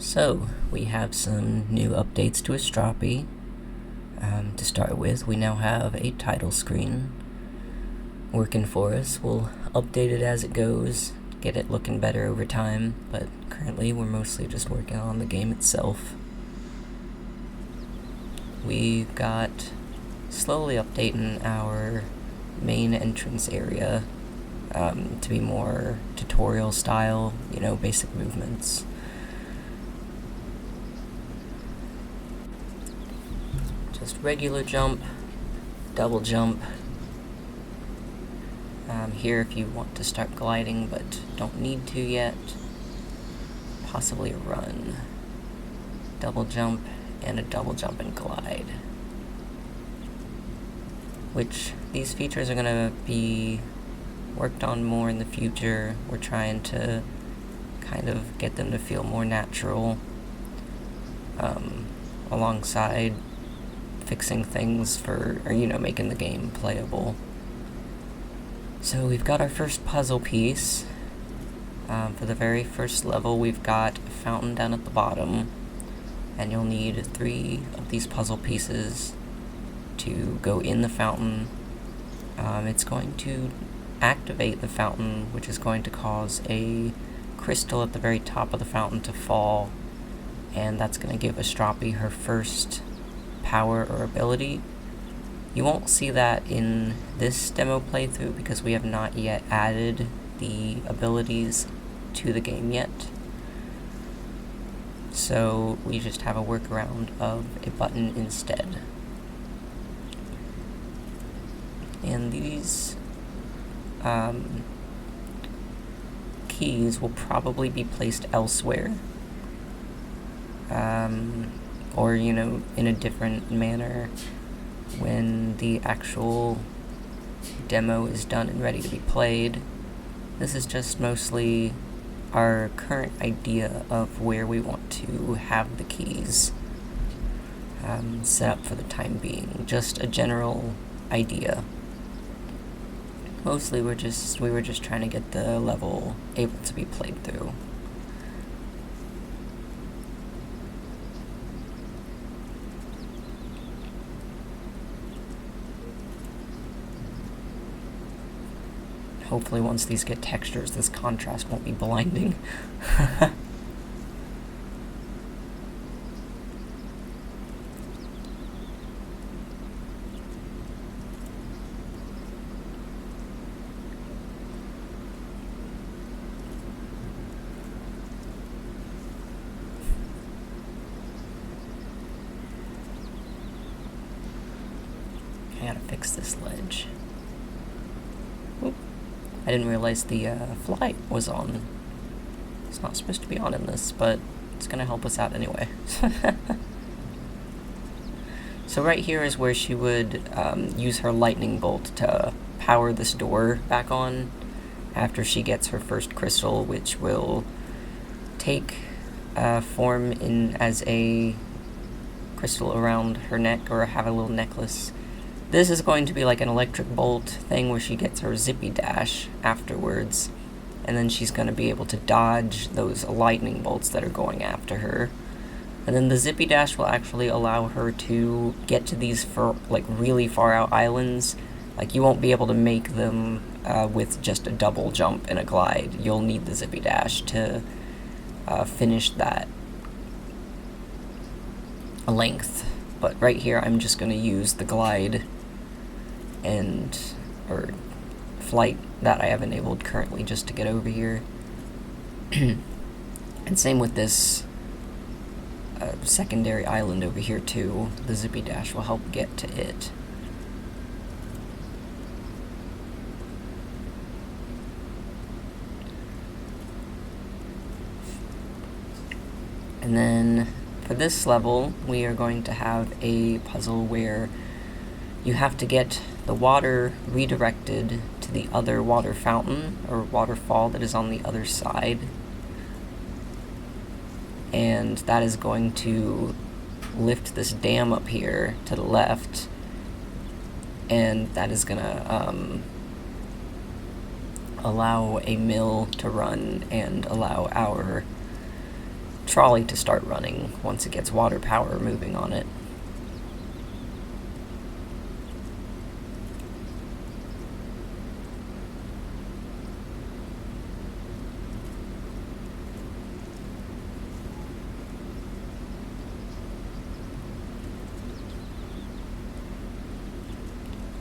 So, we have some new updates to Astrapi. To start with, we now have a title screen working for us. We'll update it as it goes, get it looking better over time, but currently we're mostly just working on the game itself. We've got slowly updating our main entrance area to be more tutorial style, basic movements. Just regular jump, double jump. Here if you want to start gliding but don't need to yet, possibly a run. Double jump and a double jump and glide. Which these features are going to be worked on more in the future. We're trying to kind of get them to feel more natural, alongside fixing things for, making the game playable. So we've got our first puzzle piece. For the very first level, we've got a fountain down at the bottom, and you'll need 3 of these puzzle pieces to go in the fountain. It's going to activate the fountain, which is going to cause a crystal at the very top of the fountain to fall, and that's going to give Astrapi her first power or ability. You won't see that in this demo playthrough because we have not yet added the abilities to the game yet. So we just have a workaround of a button instead. And these keys will probably be placed elsewhere. Or, in a different manner when the actual demo is done and ready to be played. This is just mostly our current idea of where we want to have the keys set up for the time being. Just a general idea. Mostly we were just trying to get the level able to be played through. Hopefully once these get textures, this contrast won't be blinding. I gotta fix this ledge. Oop. I didn't realize the flight was on. It's not supposed to be on in this, but it's gonna help us out anyway. So right here is where she would use her lightning bolt to power this door back on after she gets her first crystal, which will take form in as a crystal around her neck, or have a little necklace. This is going to be like an electric bolt thing where she gets her zippy dash afterwards, and then she's going to be able to dodge those lightning bolts that are going after her. And then the zippy dash will actually allow her to get to these really far out islands. Like, you won't be able to make them with just a double jump and a glide. You'll need the zippy dash to finish that length. But right here I'm just going to use the glide or flight that I have enabled currently just to get over here. And same with this secondary island over here too. The zippy dash will help get to it. And then for this level, we are going to have a puzzle where you have to get the water redirected to the other water fountain or waterfall that is on the other side. And that is going to lift this dam up here to the left, and that is going to allow a mill to run and allow our trolley to start running once it gets water power moving on it.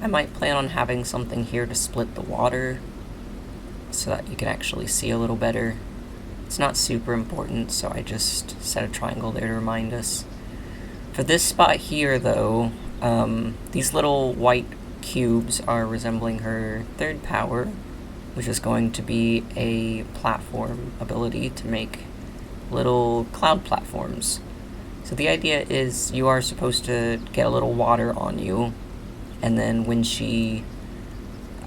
I might plan on having something here to split the water so that you can actually see a little better. It's not super important, so I just set a triangle there to remind us. For this spot here, though, these little white cubes are resembling her third power, which is going to be a platform ability to make little cloud platforms. So the idea is you are supposed to get a little water on you, and then when she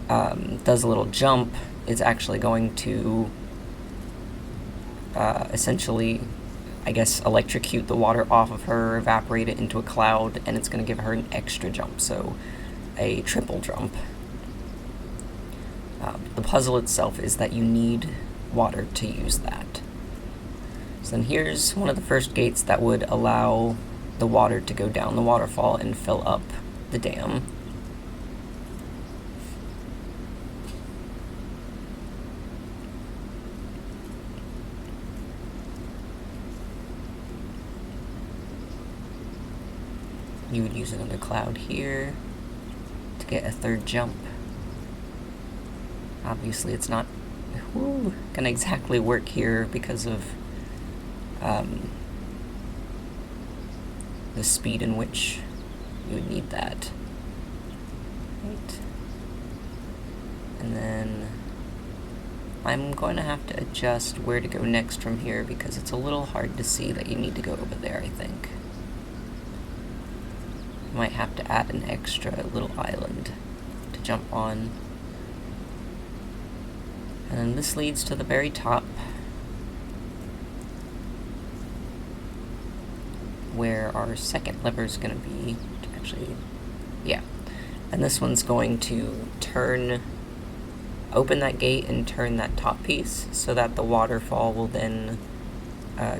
does a little jump, it's actually going to essentially, I guess, electrocute the water off of her, evaporate it into a cloud, and it's going to give her an extra jump, so a triple jump. The puzzle itself is that you need water to use that. So then here's one of the first gates that would allow the water to go down the waterfall and fill up the dam. You would use another cloud here to get a third jump. Obviously it's not gonna exactly work here because of the speed in which you would need that. Right. And then I'm going to have to adjust where to go next from here because it's a little hard to see that you need to go over there, I think. Might have to add an extra little island to jump on. And then this leads to the very top, where our second lever is going to be. Actually, yeah. And this one's going to open that gate and turn that top piece so that the waterfall will then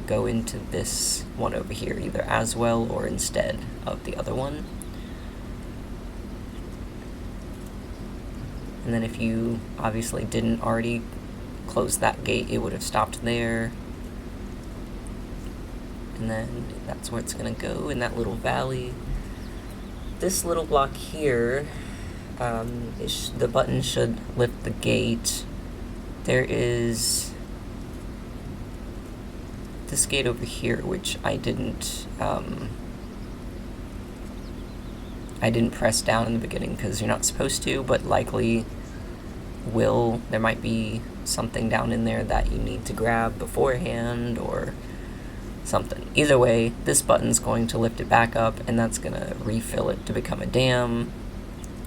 go into this one over here, either as well or instead of the other one. And then if you obviously didn't already close that gate, it would have stopped there. And then that's where it's going to go, in that little valley. This little block here, the button should lift the gate. There is this gate over here, which I didn't press down in the beginning because you're not supposed to, but likely will. There might be something down in there that you need to grab beforehand or something. Either way, this button's going to lift it back up, and that's going to refill it to become a dam.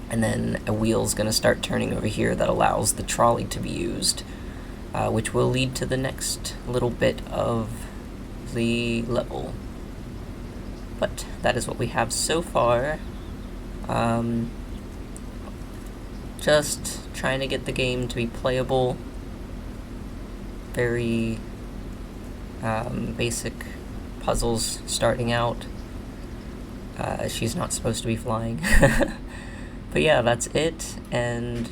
And then a wheel's going to start turning over here that allows the trolley to be used, which will lead to the next little bit of the level. But that is what we have so far. Just trying to get the game to be playable. Very basic puzzles starting out. She's not supposed to be flying. But yeah, that's it, and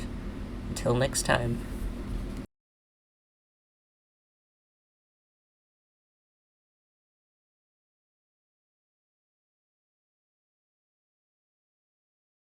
until next time.